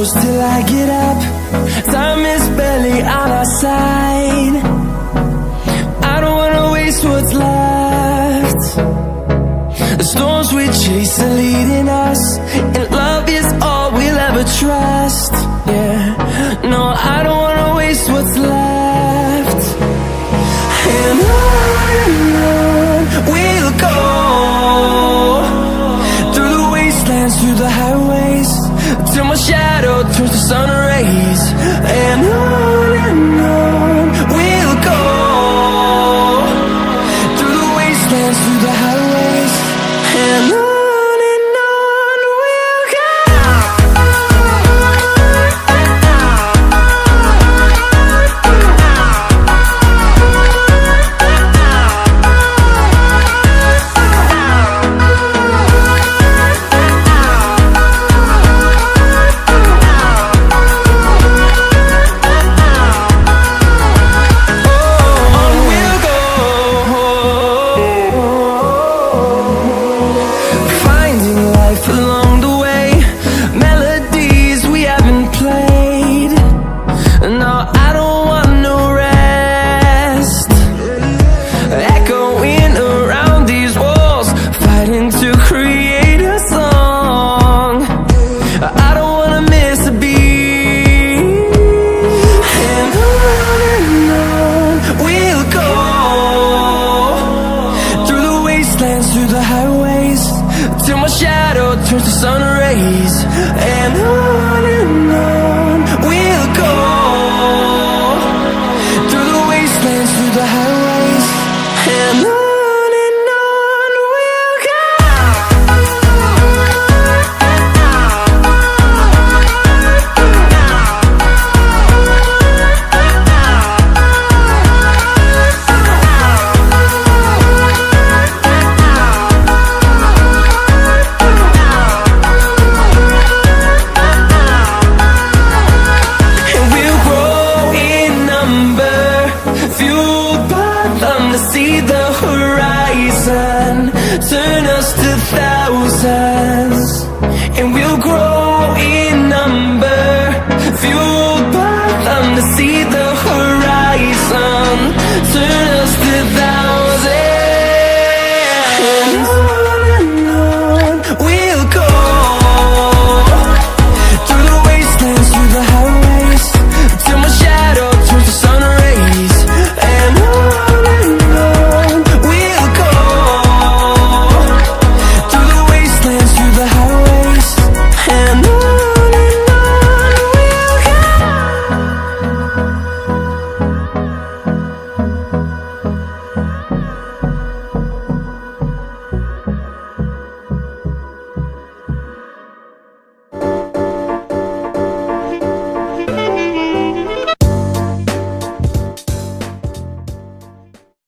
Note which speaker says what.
Speaker 1: close till I get up. Time is barely on our side. I don't wanna waste what's left. The storms we chase are leading us, and love is all we'll ever trust. Yeah, no, I don't wanna waste what's left. And on we'll go, through the wastelands, through the highways, till my shadow turns to sun rays. And on